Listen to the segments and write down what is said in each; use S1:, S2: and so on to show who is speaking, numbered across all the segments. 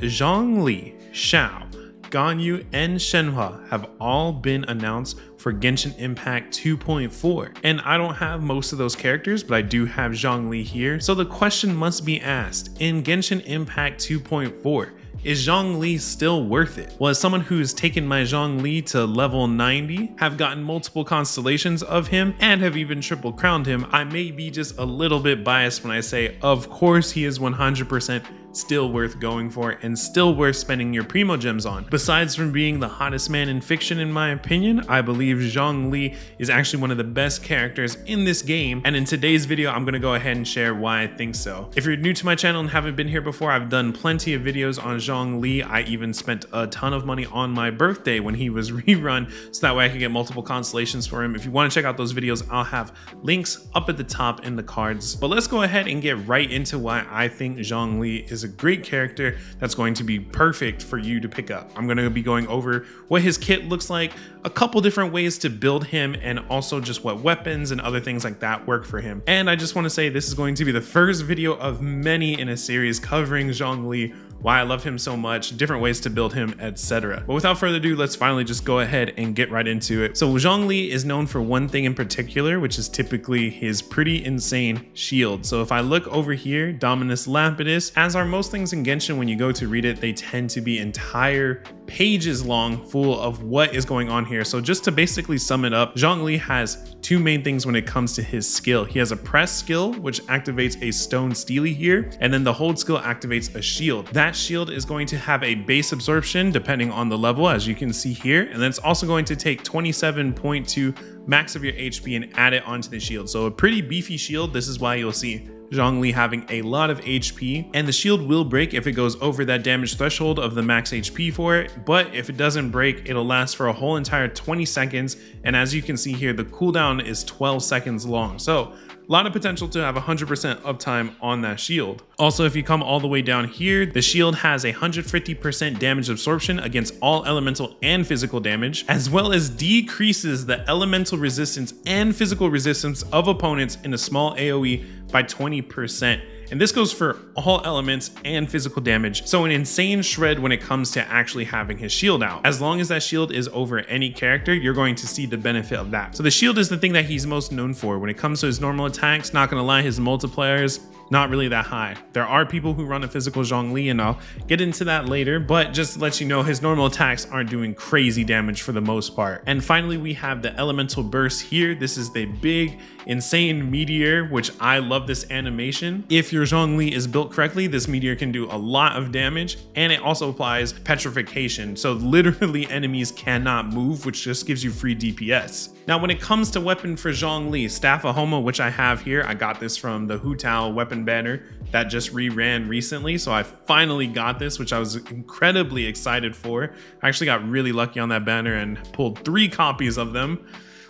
S1: Zhongli, Xiao, Ganyu, and Shenhua have all been announced for Genshin Impact 2.4. And I don't have most of those characters, but I do have Zhongli here. So the question must be asked, in Genshin Impact 2.4, is Zhongli still worth it? Well, as someone who's taken my Zhongli to level 90, have gotten multiple constellations of him, and have even triple crowned him, I may be just a little bit biased when I say, of course he is 100% still worth going for and still worth spending your primo gems on. Besides from being the hottest man in fiction, in my opinion, I believe Zhongli is actually one of the best characters in this game, and in today's video I'm gonna go ahead and share why I think so. If you're new to my channel and haven't been here before, I've done plenty of videos on Zhongli. I even spent a ton of money on my birthday when he was rerun, so that way I could get multiple constellations for him. If you want to check out those videos, I'll have links up at the top in the cards. But let's go ahead and get right into why I think Zhongli is a great character that's going to be perfect for you to pick up. I'm going to be going over what his kit looks like, a couple different ways to build him, and also just what weapons and other things like that work for him. And I just want to say this is going to be the first video of many in a series covering Zhongli, why I love him so much, different ways to build him, etc. But without further ado, let's finally just go ahead and get right into it. So Zhongli is known for one thing in particular, which is typically his pretty insane shield. So if I look over here, Dominus Lapidus, as are most things in Genshin, when you go to read it, they tend to be entire pages long full of what is going on here. So just to basically sum it up, Zhongli has two main things when it comes to his skill. He has a press skill, which activates a stone steely here, and then the hold skill activates a shield. That shield is going to have a base absorption depending on the level, as you can see here, and then it's also going to take 27.2 max of your HP and add it onto the shield. So a pretty beefy shield. This is why you'll see Zhongli having a lot of HP, and the shield will break if it goes over that damage threshold of the max HP for it, but if it doesn't break, it'll last for a whole entire 20 seconds, and as you can see here, the cooldown is 12 seconds long. So a lot of potential to have 100% uptime on that shield. Also, if you come all the way down here, the shield has a 150% damage absorption against all elemental and physical damage, as well as decreases the elemental resistance and physical resistance of opponents in a small AoE by 20%. And this goes for all elements and physical damage. So an insane shred when it comes to actually having his shield out. As long as that shield is over any character, you're going to see the benefit of that. So the shield is the thing that he's most known for. When it comes to his normal attacks, not gonna lie, his multipliers, not really that high. There are people who run a physical Zhongli, and I'll get into that later, but just to let you know, his normal attacks aren't doing crazy damage for the most part. And finally, we have the elemental burst here. This is the big, insane meteor, which I love this animation. If your Zhongli is built correctly, this meteor can do a lot of damage, and it also applies petrification. So literally enemies cannot move, which just gives you free DPS. Now, when it comes to weapon for Zhongli, Staff of Homa, which I have here, I got this from the Hu Tao weapon banner that just reran recently. So I finally got this, which I was incredibly excited for. I actually got really lucky on that banner and pulled 3 copies of them.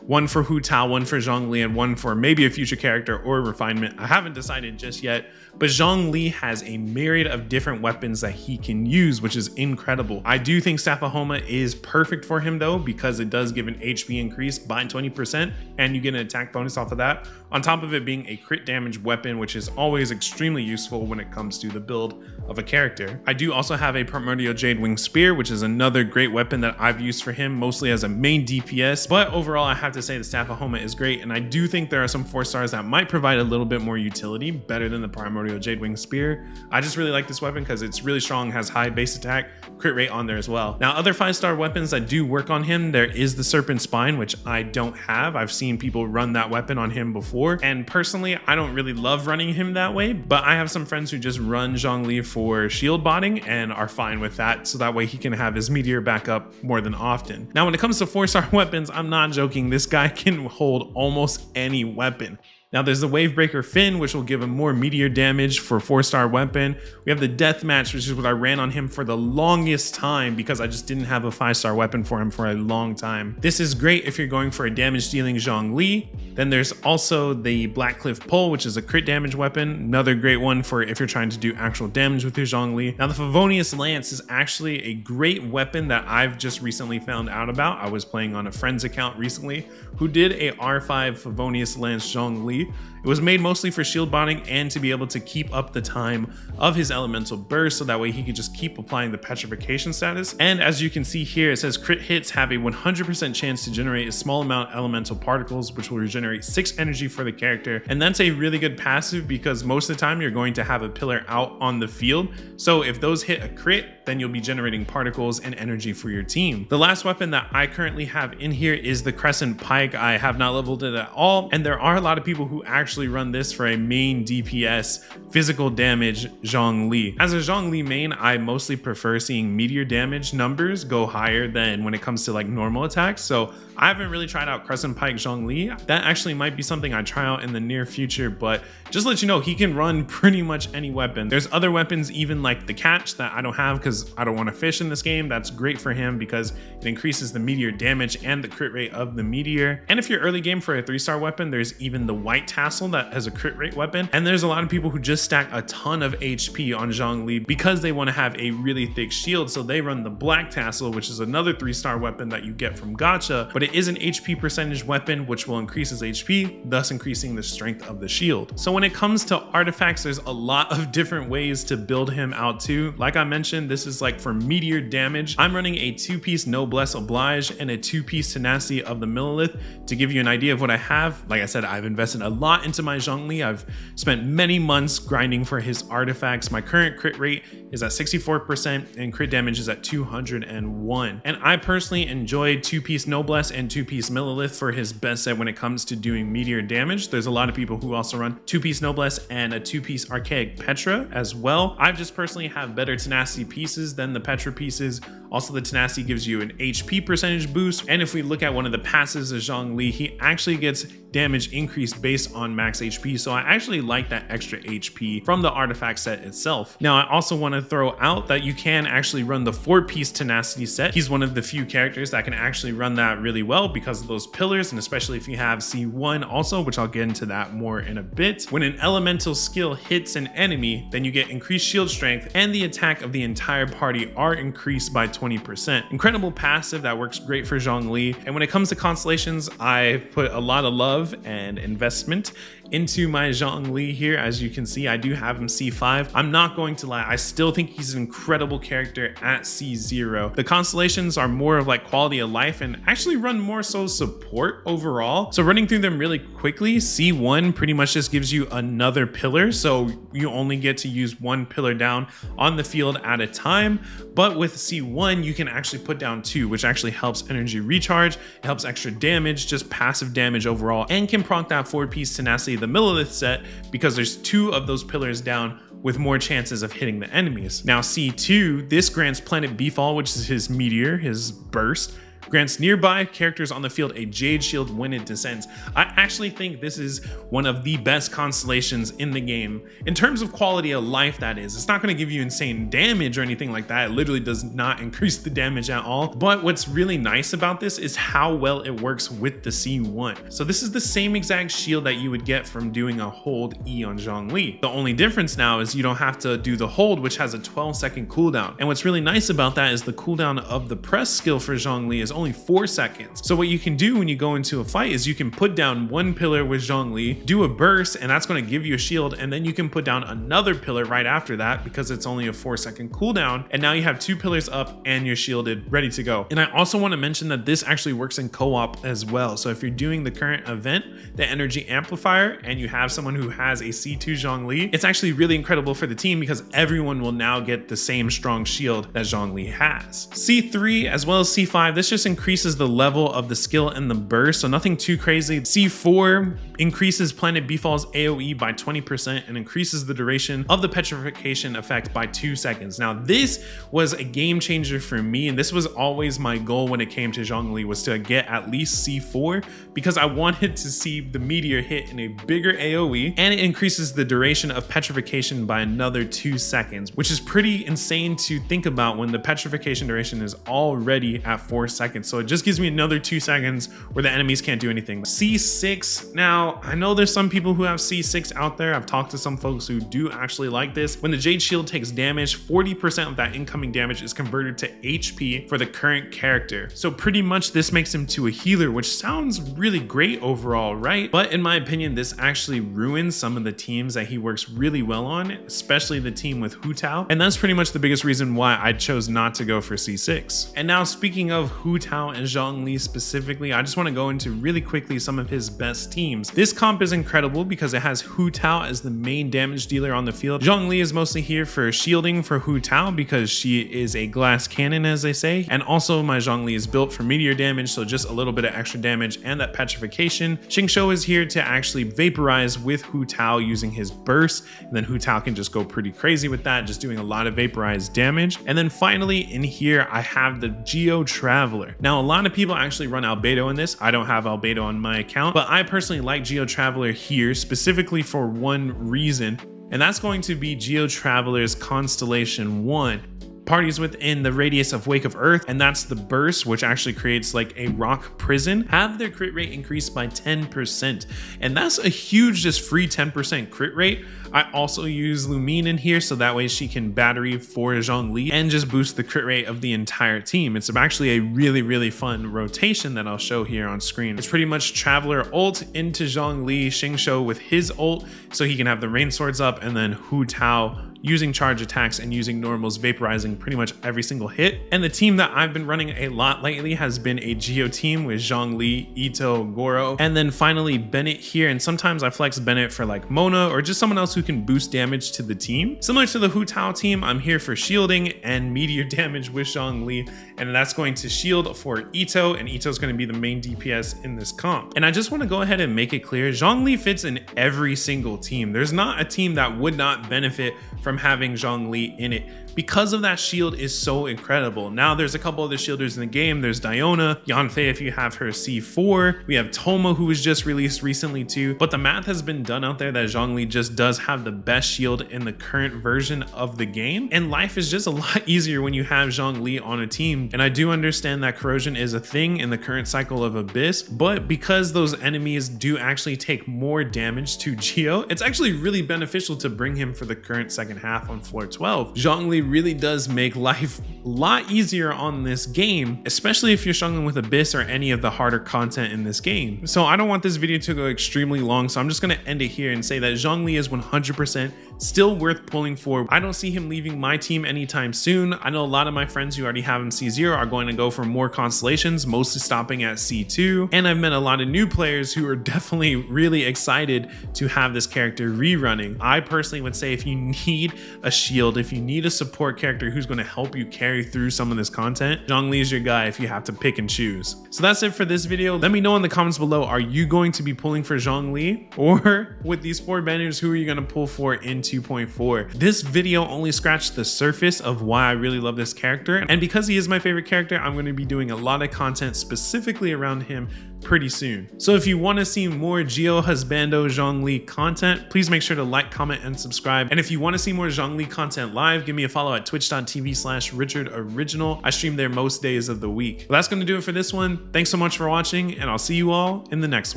S1: One for Hu Tao, one for Zhongli, and one for maybe a future character or a refinement. I haven't decided just yet, but Zhongli has a myriad of different weapons that he can use, which is incredible. I do think Staff of Homa is perfect for him though, because it does give an HP increase by 20%, and you get an attack bonus off of that, on top of it being a crit damage weapon, which is always extremely useful when it comes to the build of a character. I do also have a Primordial Jade Wing Spear, which is another great weapon that I've used for him, mostly as a main DPS, but overall I have to say the Staff of Homa is great, and I do think there are some 4 stars that might provide a little bit more utility, better than the Primordial Jade Wing Spear. I just really like this weapon because it's really strong, has high base attack, crit rate on there as well. Now, other 5-star weapons that do work on him, there is the Serpent Spine, which I don't have. I've seen people run that weapon on him before, and personally I don't really love running him that way, but I have some friends who just run Zhongli for shield botting and are fine with that, so that way he can have his meteor back up more than often. Now, when it comes to 4-star weapons, I'm not joking, this guy can hold almost any weapon. Now there's the Wavebreaker Fin, which will give him more meteor damage for 4-star weapon. We have the Death Match, which is what I ran on him for the longest time because I just didn't have a 5-star weapon for him for a long time. This is great if you're going for a damage dealing Zhongli. Then there's also the Black Cliff Pole, which is a crit damage weapon. Another great one for if you're trying to do actual damage with your Zhongli. Now the Favonius Lance is actually a great weapon that I've just recently found out about. I was playing on a friend's account recently who did a R5 Favonius Lance Zhongli, It was made mostly for shield bonding and to be able to keep up the time of his elemental burst, so that way he could just keep applying the petrification status. And as you can see here, it says crit hits have a 100% chance to generate a small amount of elemental particles, which will regenerate 6 energy for the character. And that's a really good passive because most of the time you're going to have a pillar out on the field. So if those hit a crit, then you'll be generating particles and energy for your team. The last weapon that I currently have in here is the Crescent Pike. I have not leveled it at all, and there are a lot of people who actually run this for a main DPS physical damage Zhongli. As a Zhongli main, I mostly prefer seeing meteor damage numbers go higher than when it comes to like normal attacks. So I haven't really tried out Crescent Pike Zhongli. That actually might be something I try out in the near future, but just to let you know, he can run pretty much any weapon. There's other weapons, even like the catch that I don't have because I don't want to fish in this game. That's great for him because it increases the meteor damage and the crit rate of the meteor. And if you're early game for a 3-star weapon, there's even the white tassel that has a crit rate weapon. And there's a lot of people who just stack a ton of HP on Zhongli because they want to have a really thick shield. So they run the black tassel, which is another 3-star weapon that you get from gacha, but it is an HP percentage weapon, which will increase his HP, thus increasing the strength of the shield. So when it comes to artifacts, there's a lot of different ways to build him out too. Like I mentioned, this is like for meteor damage. I'm running a 2-piece Noblesse Oblige and a 2-piece Tenacity of the Millilith to give you an idea of what I have. Like I said, I've invested a lot into my Zhongli. I've spent many months grinding for his artifacts. My current crit rate is at 64% and crit damage is at 201. And I personally enjoyed 2-piece Noblesse and 2-piece Millilith for his best set when it comes to doing meteor damage. There's a lot of people who also run 2-piece Noblesse and a 2-piece Archaic Petra as well. I just personally have better Tenacity pieces than the Petra pieces. Also, the Tenacity gives you an HP percentage boost. And if we look at one of the passes of Zhongli, he actually gets damage increase based on max HP. So I actually like that extra HP from the artifact set itself. Now, I also want to throw out that you can actually run the 4-piece Tenacity set. He's one of the few characters that can actually run that really well because of those pillars, and especially if you have C1 also, which I'll get into that more in a bit. When an elemental skill hits an enemy, then you get increased shield strength and the attack of the entire party are increased by 20%. Incredible passive that works great for Zhongli. And when it comes to Constellations, I've put a lot of love and investment into my Zhongli here. As you can see, I do have him C5. I'm not going to lie, I still think he's an incredible character at C0. The Constellations are more of like quality of life and actually run more so support overall. So running through them really quickly, C1 pretty much just gives you another pillar. So you only get to use one pillar down on the field at a time. But with C1, you can actually put down 2, which actually helps energy recharge. It helps extra damage, just passive damage overall, and can proc that 4-piece Tenacity, the Millilith set, because there's 2 of those pillars down with more chances of hitting the enemies. Now C2, this grants Planet Beefall, which is his meteor, his burst, grants nearby characters on the field a Jade Shield when it descends. I actually think this is one of the best constellations in the game. In terms of quality of life, that is. It's not going to give you insane damage or anything like that. It literally does not increase the damage at all. But what's really nice about this is how well it works with the C1. So this is the same exact shield that you would get from doing a hold E on Zhongli. The only difference now is you don't have to do the hold, which has a 12-second cooldown. And what's really nice about that is the cooldown of the press skill for Zhongli is only 4 seconds. So what you can do when you go into a fight is you can put down one pillar with Zhongli, do a burst, and that's going to give you a shield, and then you can put down another pillar right after that because it's only a 4-second cooldown, and now you have 2 pillars up and you're shielded, ready to go. And I also want to mention that this actually works in co-op as well. So if you're doing the current event, the Energy Amplifier, and you have someone who has a C2 Zhongli, it's actually really incredible for the team because everyone will now get the same strong shield that Zhongli has. C3 as well as C5, this just increases the level of the skill and the burst, so nothing too crazy. C4 increases Planet Beefall's AoE by 20% and increases the duration of the petrification effect by 2 seconds. Now this was a game changer for me, and this was always my goal when it came to Zhongli, was to get at least C4 because I wanted to see the meteor hit in a bigger AoE, and it increases the duration of petrification by another 2 seconds, which is pretty insane to think about when the petrification duration is already at 4 seconds. seconds. So it just gives me another 2 seconds where the enemies can't do anything. C6, now I know there's some people who have C6 out there. I've talked to some folks who do actually like this. When the Jade Shield takes damage, 40% of that incoming damage is converted to HP for the current character. So pretty much this makes him to a healer, which sounds really great overall, right? But in my opinion, this actually ruins some of the teams that he works really well on, especially the team with Hu Tao. And that's pretty much the biggest reason why I chose not to go for C6. And now speaking of Hu Tao and Zhongli specifically, I just want to go into really quickly some of his best teams. This comp is incredible because it has Hu Tao as the main damage dealer on the field. Zhongli is mostly here for shielding for Hu Tao because she is a glass cannon, as they say. And also my Zhongli is built for meteor damage, so just a little bit of extra damage and that petrification. Xingqiu is here to actually vaporize with Hu Tao using his burst, and then Hu Tao can just go pretty crazy with that, just doing a lot of vaporized damage. And then finally in here I have the Geo Traveler. Now a lot of people actually run Albedo in this. I don't have Albedo on my account, but I personally like Geo Traveler here specifically for one reason, and that's going to be Geo Traveler's Constellation 1. Parties within the radius of Wake of Earth, and that's the burst, which actually creates like a rock prison, have their crit rate increased by 10%. And that's a huge just free 10% crit rate. I also use Lumine in here so that way she can battery for Zhongli and just boost the crit rate of the entire team. It's actually a really fun rotation that I'll show here on screen. It's pretty much Traveler ult into Zhongli, Xingqiu with his ult so he can have the rain swords up, and then Hu Tao using charge attacks and using normals, vaporizing pretty much every single hit. And the team that I've been running a lot lately has been a Geo team with Zhongli, Ito, Goro, and then finally Bennett here. And sometimes I flex Bennett for like Mona or just someone else who can boost damage to the team. Similar to the Hu Tao team, I'm here for shielding and meteor damage with Zhongli, and that's going to shield for Ito, and Ito's going to be the main DPS in this comp. And I just want to go ahead and make it clear, Zhongli fits in every single team. There's not a team that would not benefit from having Zhongli in it because of that shield is so incredible. Now there's a couple other shielders in the game. There's Diona, Yanfei if you have her C4. We have Toma, who was just released recently too. But the math has been done out there that Zhongli just does have the best shield in the current version of the game. And life is just a lot easier when you have Zhongli on a team. And I do understand that corrosion is a thing in the current cycle of Abyss, but because those enemies do actually take more damage to Geo, it's actually really beneficial to bring him for the current second half on floor 12. Zhongli really does make life a lot easier on this game, especially if you're struggling with Abyss or any of the harder content in this game. So I don't want this video to go extremely long, so I'm just going to end it here and say that Zhongli is 100% still worth pulling for. I don't see him leaving my team anytime soon. I know a lot of my friends who already have him C0 are going to go for more Constellations, mostly stopping at C2. And I've met a lot of new players who are definitely really excited to have this character rerunning. I personally would say if you need a shield, if you need a support character who's going to help you carry through some of this content, Zhongli is your guy if you have to pick and choose. So that's it for this video. Let me know in the comments below, are you going to be pulling for Zhongli, or with these 4 banners, who are you going to pull for in 2.4? This video only scratched the surface of why I really love this character, and because he is my favorite character, I'm going to be doing a lot of content specifically around him pretty soon. So if you want to see more Geo Husbando Zhongli content, please make sure to like, comment, and subscribe. And if you want to see more Zhongli content live, give me a follow at twitch.tv/RichardOriginal. I stream there most days of the week. Well, that's going to do it for this one. Thanks so much for watching, and I'll see you all in the next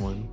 S1: one.